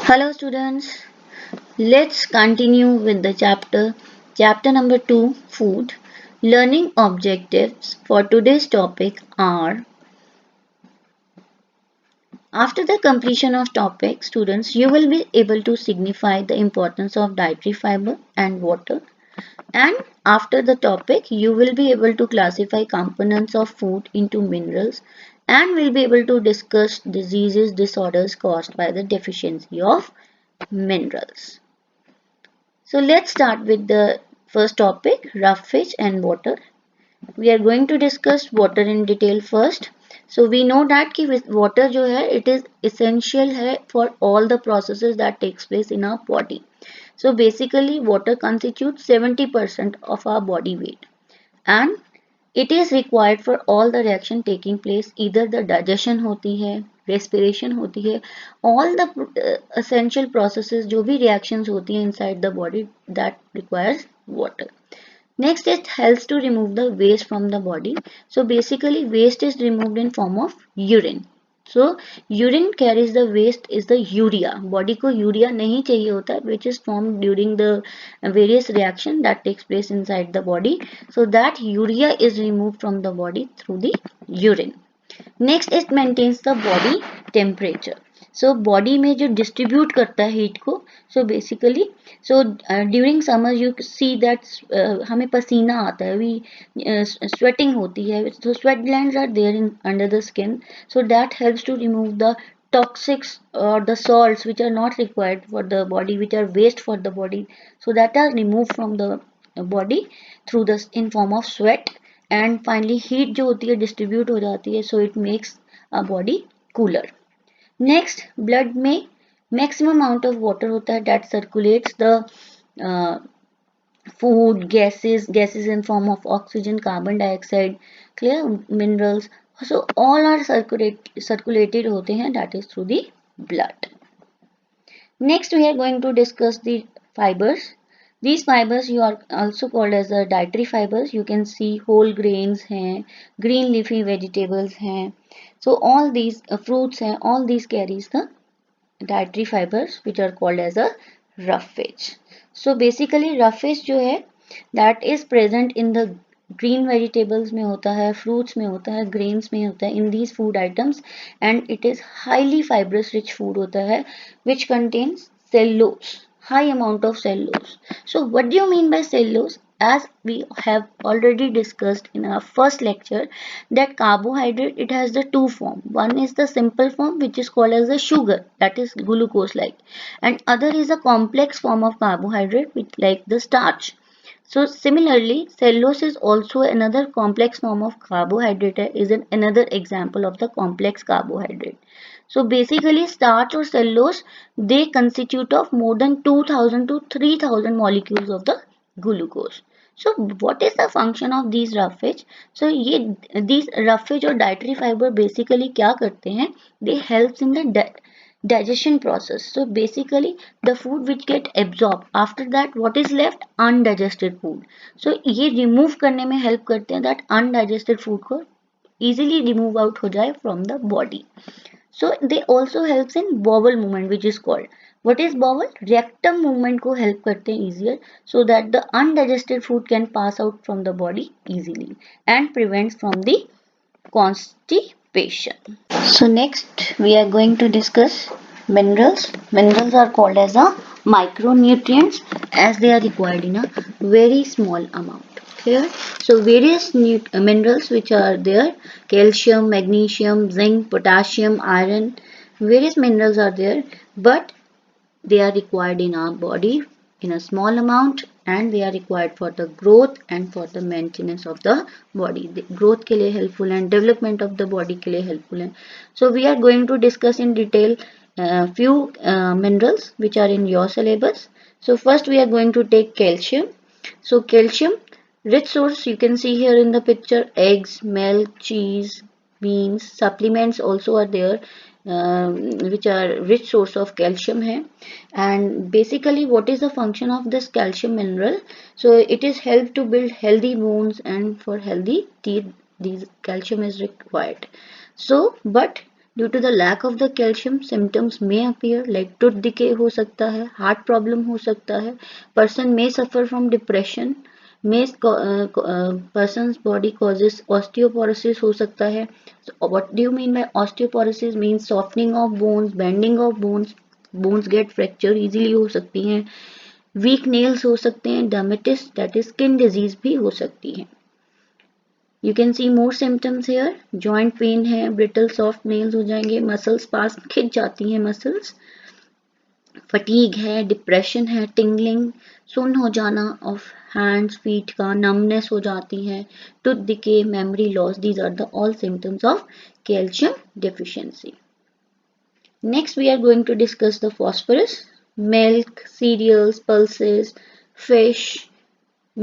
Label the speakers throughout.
Speaker 1: Hello students, let's continue with the chapter number 2, food. Learning objectives for today's topic are: after the completion of topic, students, you will be able to signify the importance of dietary fiber and water. And after the topic, you will be able to classify components of food into minerals and will be able to discuss diseases, disorders caused by the deficiency of minerals. So let's start with the first topic, roughage and water. We are going to discuss water in detail first. So we know that कि water जो है it is essential है for all the processes that takes place in our body. So basically water constitutes 70% of our body weight and it is required for all the reaction taking place, either the digestion होती है, respiration होती है, all the essential processes जो भी reactions होती हैं inside the body that requires water. Next, it helps to remove the waste from the body. So basically waste is removed in form of urine. So urine carries the waste is the urea. Body को urea नहीं चाहिए होता है, which is formed during the various reaction that takes place inside the body. So that urea is removed from the body through the urine. Next, it maintains the body temperature. So body में जो distribute करता है heat को, so basically so during summer you see that हमें पसीना आता है, we sweating होती है, so sweat glands are there in under the skin, so that helps to remove the toxics or the salts which are not required for the body, which are waste for the body, so that are removed from the body through the in form of sweat. And finally heat जो होती है distribute हो जाती है, so it makes a body cooler. Next, blood में maximum amount of water होता है that circulates the food, gases in form of oxygen, carbon dioxide, clear, minerals. So all are circulated होते हैं, that is through the blood. Next, we are going to discuss the fibers. These fibers you are also called as the dietary fibers. You can see whole grains हैं, green leafy vegetables हैं. So all these fruits हैं, all these carries the dietary fibers which are called as a roughage. So basically roughage जो है that is present in the green vegetables में होता है, fruits में होता है, grains में होता है, in these food items, and it is highly fibrous rich food होता है which contains cellulose, high amount of cellulose. So what do you mean by cellulose? As we have already discussed in our first lecture that carbohydrate, it has the two form. One is the simple form which is called as the sugar, that is glucose like, and other is a complex form of carbohydrate which like the starch. So similarly, cellulose is also another complex form of carbohydrate, is another example of the complex carbohydrate. So basically starch or cellulose, they constitute of more than 2000 to 3000 molecules of the glucose. So what is the function of these roughage? So these roughage or dietary fiber basically क्या करते हैं? They helps in the digestion process. So basically the food which get absorbed, after that what is left? Undigested food. So ये remove करने में help करते हैं that undigested food को easily remove out हो जाए from the body. So they also helps in bowel movement which is called, what is bowel? Rectum movement को help करते हैं easier, so that the undigested food can pass out from the body easily and prevents from the constipation. So next we are going to discuss minerals. Minerals are called as a micronutrients as they are required in a very small amount. Clear? So various minerals which are there: calcium, magnesium, zinc, potassium, iron. Various minerals are there, but they are required in our body in a small amount and they are required for the growth and for the maintenance of the body. The growth के लिए helpful and development of the body के लिए helpful है. So we are going to discuss in detail few minerals which are in your syllabus. So first we are going to take calcium. So calcium rich source you can see here in the picture: eggs, milk, cheese, beans. Supplements also are there which are rich source of calcium है. And basically what is the function of this calcium mineral? So it is help to build healthy bones and for healthy teeth these calcium is required. So but due to the lack of the calcium symptoms may appear like tooth decay हो सकता है, heart problem हो सकता है, person may suffer from depression, may person's body causes osteoporosis हो सकता है. So what do you mean by osteoporosis? Means softening of bones, bending of bones, bones get fracture easily हो सकती हैं, वीक नेल्स हो सकते हैं, dermatitis that is skin disease भी हो सकती है. You can see more symptoms hair, joint pain है, ब्रिटल सॉफ्ट नेल्स हो जाएंगे, मसल्स पास खिंच जाती हैं मसल्स, फटीग है, डिप्रेशन है, टिंगलिंग, सुन हो जाना ऑफ हैंड्स फीट का, नमनेस हो जाती है, tooth decay, memory loss, these are the all symptoms of calcium deficiency. Next we are going to discuss the phosphorus. Milk, cereals, pulses, fish,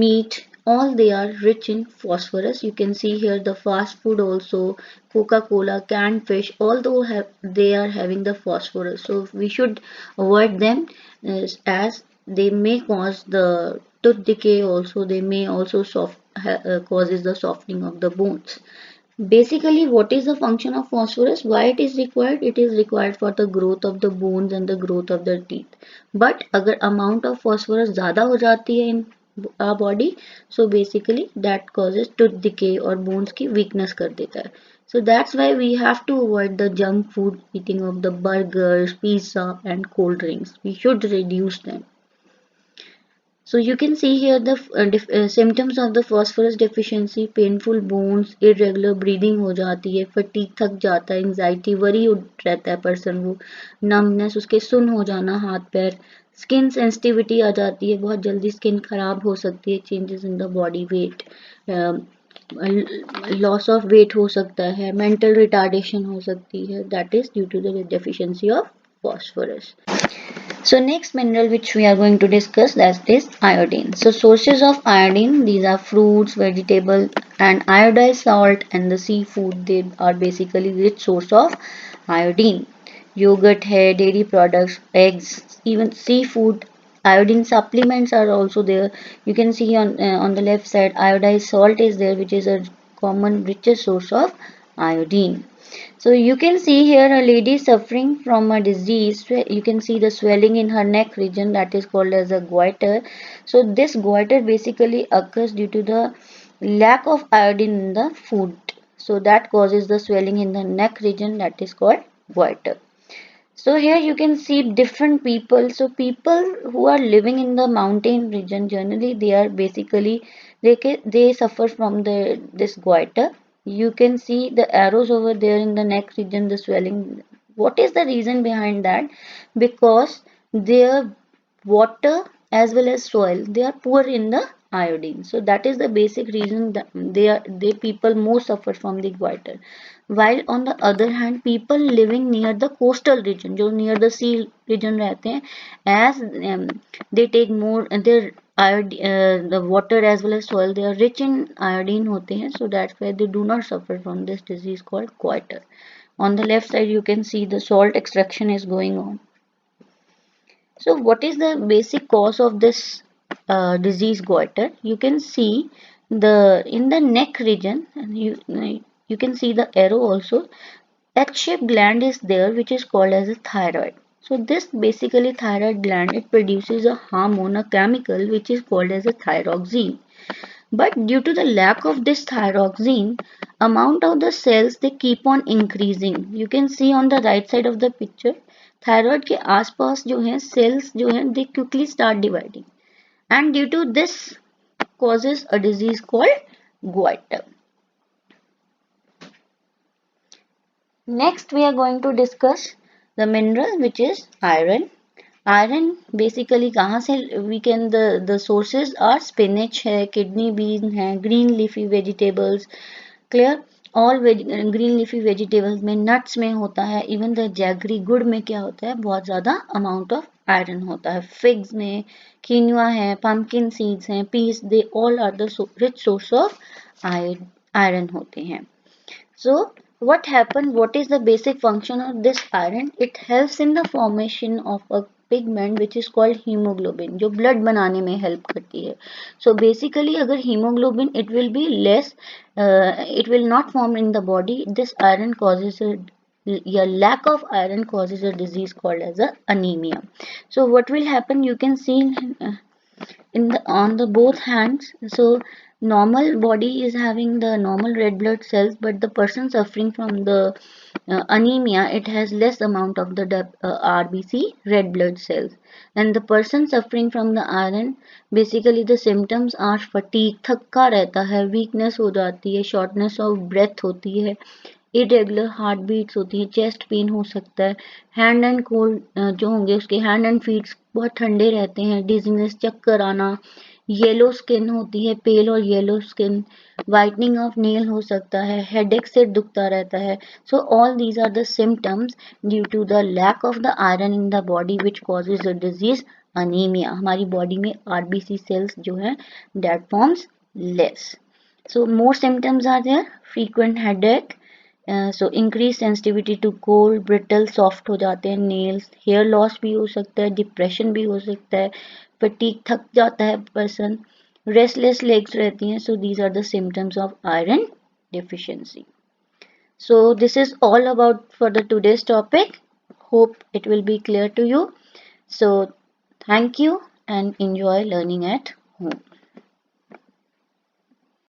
Speaker 1: meat, all they are rich in phosphorus. You can see here the fast food also, Coca-Cola, canned fish, although they are having the phosphorus, so we should avoid them as they may cause the tooth decay also, they may also causes the softening of the bones. Basically, what is the function of phosphorus? Why it is required? It is required for the growth of the bones and the growth of the teeth. But अगर amount of phosphorus ज़्यादा हो जाती है in our body, so basically that causes tooth decay और bones की weakness कर देता है. So that's why we have to avoid the junk food eating of the burgers, pizza and cold drinks. We should reduce them. So you can see here the symptoms of the phosphorus deficiency, painful bones, irregular breathing हो जाती है, fatigue थक जाता है, anxiety worry रहता है person वो, numbness उसके सुन हो जाना हाथ पैर, skin sensitivity आ जाती है, बहुत जल्दी skin खराब हो सकती है, changes in the body weight, loss of weight हो सकता है, mental retardation हो सकती है, that is due to the deficiency of phosphorus. So next mineral which we are going to discuss, that is iodine. So sources of iodine, these are fruits, vegetables and iodized salt and the seafood, they are basically rich source of iodine. Yogurt hai, dairy products, eggs, even seafood, iodine supplements are also there. You can see on the left side iodized salt is there, which is a common richest source of iodine. So you can see here a lady suffering from a disease. You can see the swelling in her neck region, that is called as a goiter. So this goiter basically occurs due to the lack of iodine in the food. So that causes the swelling in the neck region, that is called goiter. So here you can see different people. So people who are living in the mountain region, generally they are basically they suffer from this goiter. You can see the arrows over there in the neck region, the swelling. What is the reason behind that? Because their water as well as soil, they are poor in the iodine. So that is the basic reason that they people more suffer from the goiter. While on the other hand, people living near the coastal region, जो near the sea region रहते हैं, as they take more their the water as well as soil, they are rich in iodine होते हैं, so that's why they do not suffer from this disease called goiter. On the left side, you can see the salt extraction is going on. So what is the basic cause of this disease goiter? You can see in the neck region, and you can see the arrow also. H-shaped gland is there, which is called as a thyroid. So this basically thyroid gland, it produces a hormone, a chemical which is called as a thyroxine. But due to the lack of this thyroxine, amount of the cells they keep on increasing. You can see on the right side of the picture, thyroid के आसपास जो है cells जो है they quickly start dividing, and due to this causes a disease called goiter. Next we are going to discuss the mineral which is iron. Iron basically कहाँ से we can the sources are spinach है, kidney bean है, green leafy vegetables, clear, all green leafy vegetables में nuts में होता है, even the jaggery गुड़ में क्या होता है, बहुत ज़्यादा amount of iron होता है, figs में quinoa है, pumpkin seeds हैं, peas, they all are the rich source of iron होते हैं. So what happened? What is the basic function of this iron? It helps in the formation of a pigment which is called hemoglobin, जो blood बनाने में help करती है. So basically अगर hemoglobin it will be less, it will not form in the body. This iron causes a your lack of iron causes a disease called as a anemia. So what will happen, you can see in the on the both hands. So normal body is having the normal red blood cells, but the person suffering from the anemia, it has less amount of the RBC, red blood cells. And the person suffering from the iron, basically the symptoms are fatigue, थक्का रहता है, weakness हो जाती है, shortness of breath होती है, irregular heart beats होती है, चेस्ट पेन हो सकता है, हैंड एंड कोल्ड जो होंगे उसके हैंड एंड फीट बहुत ठंडे रहते हैं, डिजीनेस, चक्कर आना, येलो स्किन होती है, पेल और yellow skin, whitening of nail हो सकता है, हेडेक से दुखता रहता है. So all these are the symptoms due to the lack of the iron in the body which causes the disease anaemia. हमारी बॉडी में आरबीसी सेल्स जो है that forms less. So more symptoms are there: frequent headache, so increased sensitivity to cold, brittle, soft हो जाते हैं nails, hair loss भी हो सकता है, depression भी हो सकता है, fatigue, थक जाता है person, restless legs रहती हैं. So these are the symptoms of iron deficiency. So this is all about for the today's topic. Hope it will be clear to you. So thank you and enjoy learning at home.